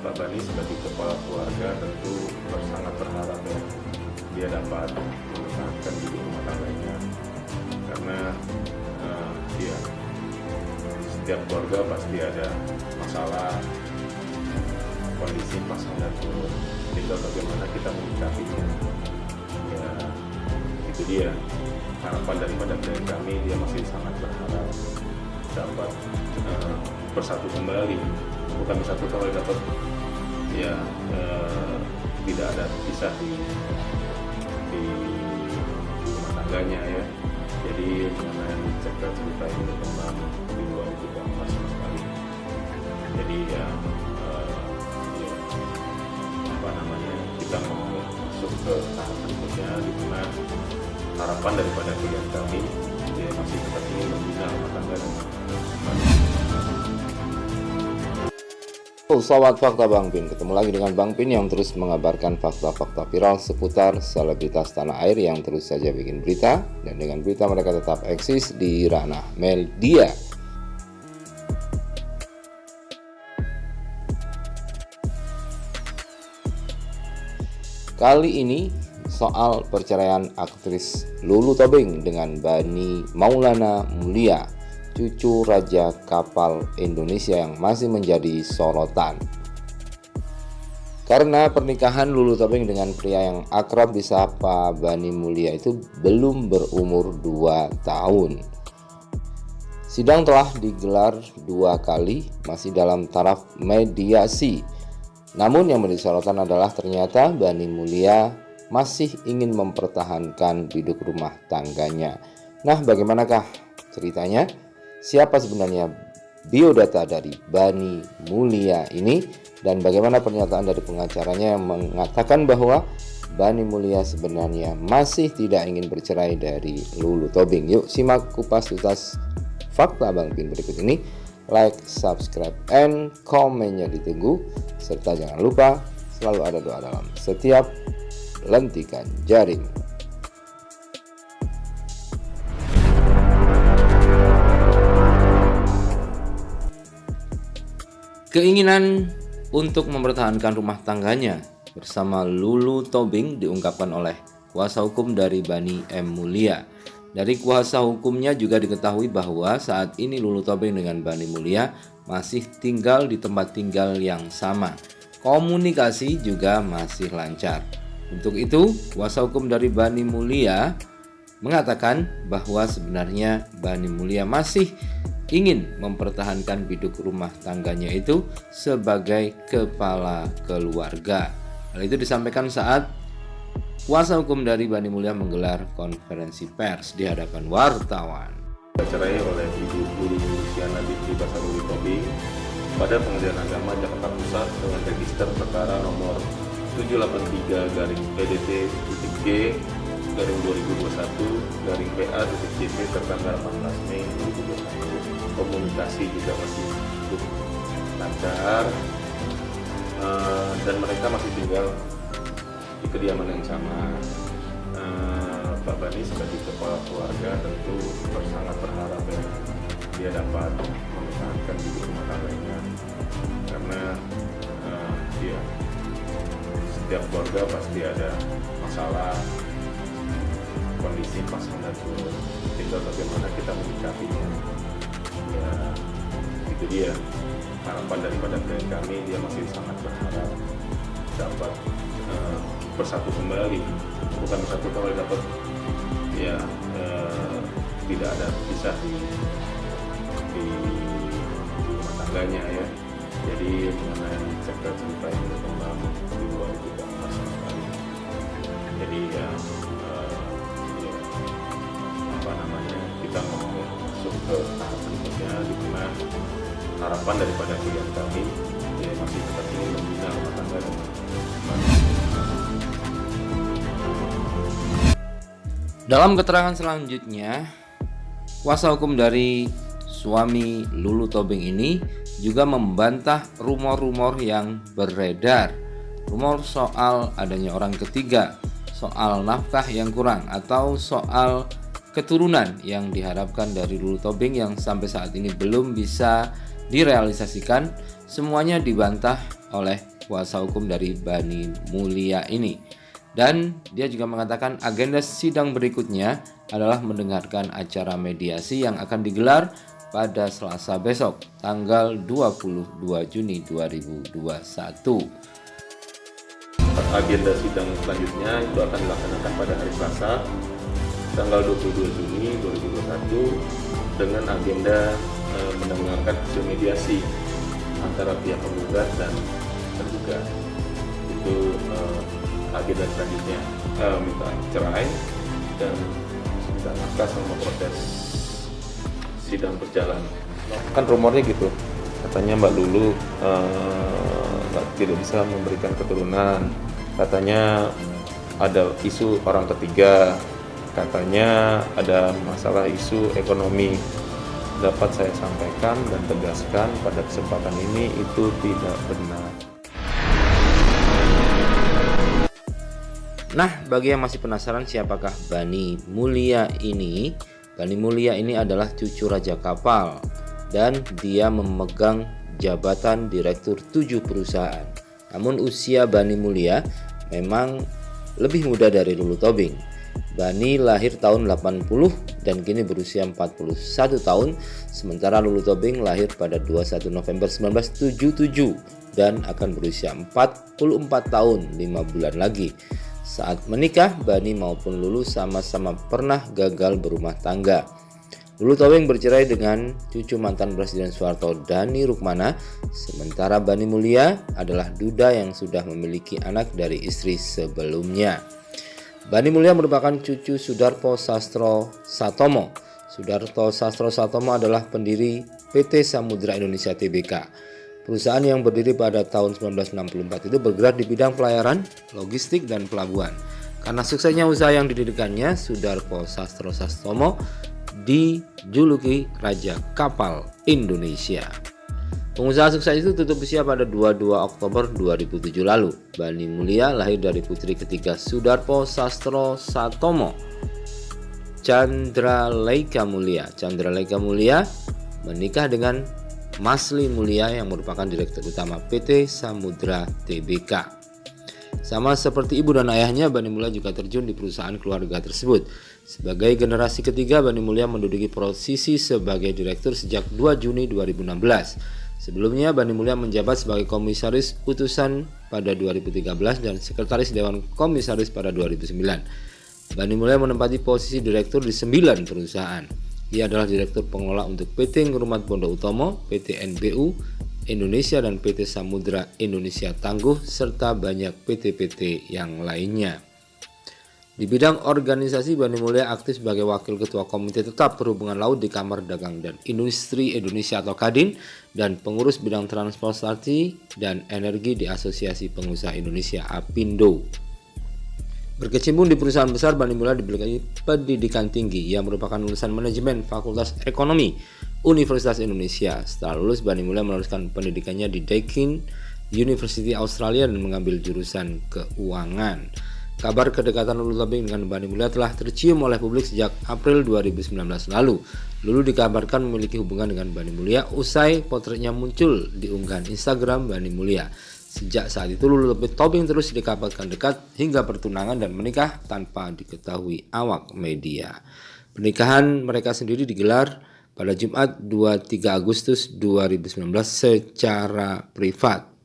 Pak Bani sebagai kepala keluarga tentu sangat berharap ya dia dapat mempertahankan hidup rumah tangganya, karena dia setiap keluarga pasti ada masalah, kondisi pasangan turun, tinggal bagaimana kita menyikapinya. Ya itu dia harapan daripada klien kami, dia masih sangat berharap dapat bersatu kembali, bukan bersatu kalau dapat ya tidak ada pisah di rumah tangganya ya. Jadi mengenai cerita ini berkembang di luar juga sama sekali. Jadi ya apa namanya, kita mau masuk ke tahap berikutnya di mana harapan daripada klien kami dia masih tetap ingin membina rumah tangga dengan Sobat Fakta Bang Pin, ketemu lagi dengan Bang Pin yang terus mengabarkan fakta-fakta viral seputar selebritas tanah air yang terus saja bikin berita, dan dengan berita mereka tetap eksis di ranah media. Kali ini soal perceraian aktris Lulu Tobing dengan Bani Maulana Mulia, cucu Raja Kapal Indonesia, yang masih menjadi sorotan. Karena pernikahan Lulu Tobing dengan pria yang akrab disapa Bani Mulia itu belum berumur 2 tahun. Sidang telah digelar 2 kali, masih dalam taraf mediasi. Namun yang menjadi sorotan adalah ternyata Bani Mulia masih ingin mempertahankan biduk rumah tangganya. Nah, bagaimanakah ceritanya? Siapa sebenarnya biodata dari Bani Mulia ini, dan bagaimana pernyataan dari pengacaranya yang mengatakan bahwa Bani Mulia sebenarnya masih tidak ingin bercerai dari Lulu Tobing. Yuk simak kupas tuntas fakta Bang Pin berikut ini. Like, subscribe, and komennya ditunggu, serta jangan lupa selalu ada doa dalam setiap lentikan jaring. Keinginan untuk mempertahankan rumah tangganya bersama Lulu Tobing diungkapkan oleh kuasa hukum dari Bani M. Mulia. Dari kuasa hukumnya juga diketahui bahwa saat ini Lulu Tobing dengan Bani Mulia masih tinggal di tempat tinggal yang sama. Komunikasi juga masih lancar. Untuk itu, kuasa hukum dari Bani Mulia mengatakan bahwa sebenarnya Bani Mulia masih ingin mempertahankan biduk rumah tangganya itu sebagai kepala keluarga. Hal itu disampaikan saat kuasa hukum dari Bani Mulia menggelar konferensi pers di hadapan wartawan. Cerai oleh Ibu Lulu Luciana binti Basaruri Tobing pada Pengadilan Agama Jakarta Pusat dengan register perkara nomor 783-G/2021-PA-JP tertanggal 14 Mei 2021. Komunikasi juga masih cukup lancar, dan mereka masih tinggal di kediaman yang sama. Pak Bani sebagai kepala keluarga tentu sangat berharap ya dia dapat mempertahankan hidup rumah tangganya, karena dia setiap keluarga pasti ada masalah, kondisi pasangan turun, tinggal bagaimana kita menyikapinya. Ya itu dia harapan daripada klien kami, dia masih sangat berharap dapat bersatu kembali, bukan bersatu kalau dapat ya tidak ada pisah di rumah tangganya ya. Jadi mengenai cerita ini berkembang di luar juga sama sekali. Jadi ya apa namanya, kita mau masuk ke tahap berikutnya di mana harapan daripada klien kami dia masih tetap ingin membina rumah tangga dengan Dalam keterangan selanjutnya, kuasa hukum dari suami Lulu Tobing ini juga membantah rumor-rumor yang beredar. Rumor soal adanya orang ketiga, soal nafkah yang kurang, atau soal keturunan yang diharapkan dari Lulu Tobing yang sampai saat ini belum bisa direalisasikan. Semuanya dibantah oleh kuasa hukum dari Bani Mulya ini. Dan dia juga mengatakan agenda sidang berikutnya adalah mendengarkan acara mediasi yang akan digelar pada Selasa besok, tanggal 22 Juni 2021. Agenda sidang selanjutnya itu akan dilaksanakan pada hari Selasa, tanggal 22 Juni 2021 dengan agenda mendengarkan hasil mediasi antara pihak penggugat dan tergugat. Itu agenda selanjutnya, minta cerai dan minta akad sama proses sidang berjalan. Kan rumornya gitu, katanya Mbak Lulu tidak bisa memberikan keturunan, katanya ada isu orang ketiga, katanya ada masalah isu ekonomi. Dapat saya sampaikan dan tegaskan pada kesempatan ini itu tidak benar. Nah, bagi yang masih penasaran siapakah Bani Mulya ini? Bani Mulya ini adalah cucu Raja Kapal dan dia memegang jabatan direktur 7 perusahaan. Namun usia Bani Mulya memang lebih muda dari Lulu Tobing. Bani lahir tahun 80 dan kini berusia 41 tahun, sementara Lulu Tobing lahir pada 21 November 1977 dan akan berusia 44 tahun 5 bulan lagi. Saat menikah, Bani maupun Lulu sama-sama pernah gagal berumah tangga. Lulu Tobing bercerai dengan cucu mantan Presiden Soeharto, Dani Rukmana, sementara Bani Mulya adalah duda yang sudah memiliki anak dari istri sebelumnya. Bani Mulya merupakan cucu Sudarpo Sastro Satomo. Sudarpo Sastro Satomo adalah pendiri PT Samudra Indonesia Tbk. Perusahaan yang berdiri pada tahun 1964 itu bergerak di bidang pelayaran, logistik, dan pelabuhan. Karena suksesnya usaha yang didirikannya, Sudarpo Sastro Satomo dijuluki Raja Kapal Indonesia. Pengusaha sukses itu tutup usia pada 22 Oktober 2007 lalu. Bani Mulya lahir dari putri ketiga Sudarpo Sastro Satomo, Chandraleika Mulya. Chandraleika Mulya menikah dengan Masli Mulya yang merupakan direktur utama PT Samudra Tbk. Sama seperti ibu dan ayahnya, Bani Mulya juga terjun di perusahaan keluarga tersebut. Sebagai generasi ketiga, Bani Mulya menduduki posisi sebagai direktur sejak 2 Juni 2016. Sebelumnya, Bani Mulya menjabat sebagai komisaris utusan pada 2013 dan sekretaris Dewan Komisaris pada 2009. Bani Mulya menempati posisi direktur di 9 perusahaan. Ia adalah direktur pengelola untuk PT Ngurumat Bondo Utomo, PT NBU Indonesia dan PT Samudra Indonesia Tangguh, serta banyak PT-PT yang lainnya. Di bidang organisasi, Bani Mulya aktif sebagai Wakil Ketua Komite Tetap Perhubungan Laut di Kamar Dagang dan Industri Indonesia atau Kadin dan pengurus bidang transportasi dan energi di Asosiasi Pengusaha Indonesia APindo. Berkecimpung di perusahaan besar, Bani Mulya dibekali pendidikan tinggi. Ia merupakan lulusan manajemen Fakultas Ekonomi Universitas Indonesia. Setelah lulus, Bani Mulya meneruskan pendidikannya di Deakin University Australia dan mengambil jurusan keuangan. Kabar kedekatan Lulu Tobing dengan Bani Mulya telah tercium oleh publik sejak April 2019 lalu. Lulu dikabarkan memiliki hubungan dengan Bani Mulya usai potretnya muncul di unggahan Instagram Bani Mulya. Sejak saat itu Lulu Tobing terus dikabarkan dekat hingga pertunangan dan menikah tanpa diketahui awak media. Pernikahan mereka sendiri digelar pada Jumat 23 Agustus 2019 secara privat.